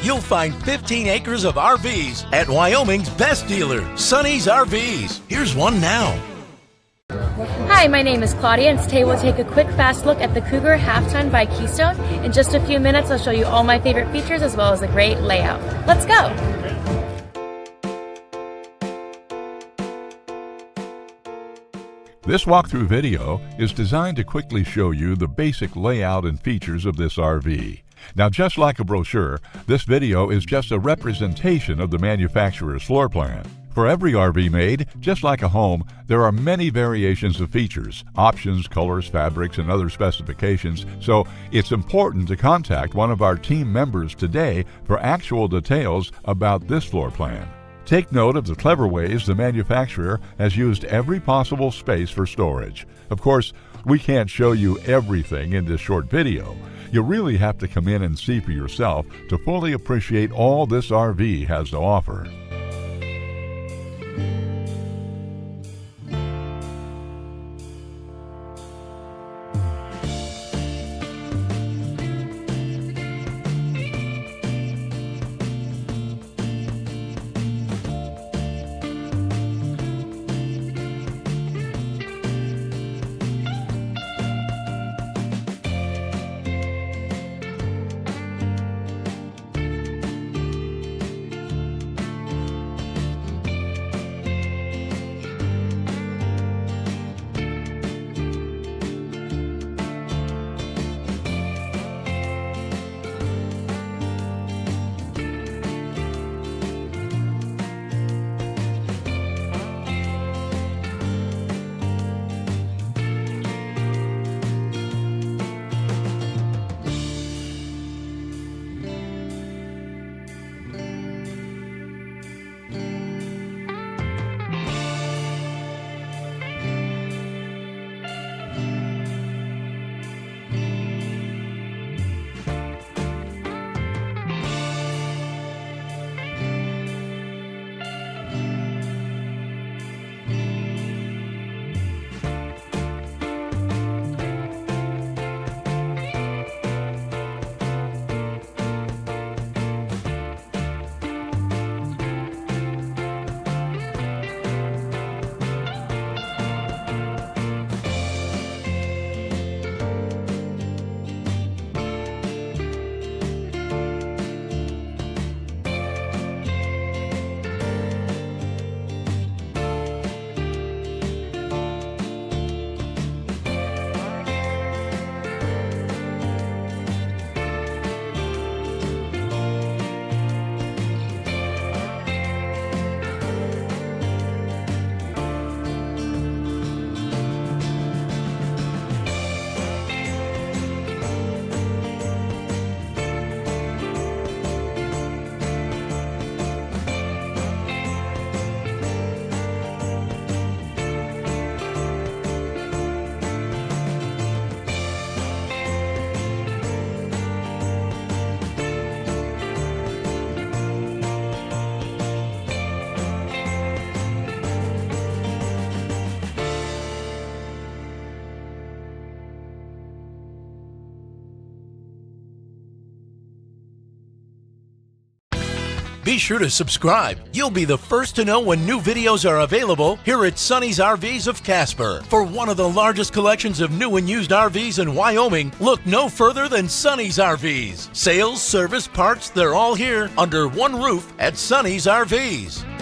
you'll find 15 acres of RVs at Wyoming's best dealer, Sonny's RVs. Here's one now. Hi, my name is Claudia, and today we'll take a quick fast look at the Cougar Half-Ton by Keystone. In just a few minutes, I'll show you all my favorite features as well as a great layout. Let's go! This walkthrough video is designed to quickly show you the basic layout and features of this RV. Now, just like a brochure, this video is just a representation of the manufacturer's floor plan. For every RV made, just like a home, there are many variations of features, options, colors, fabrics, and other specifications, so it's important to contact one of our team members today for actual details about this floor plan. Take note of the clever ways the manufacturer has used every possible space for storage. Of course, we can't show you everything in this short video. You really have to come in and see for yourself to fully appreciate all this RV has to offer. Be sure to subscribe. You'll be the first to know when new videos are available here at Sonny's RVs of Casper. For one of the largest collections of new and used RVs in Wyoming, look no further than Sonny's RVs. Sales, service, parts, they're all here under one roof at Sonny's RVs.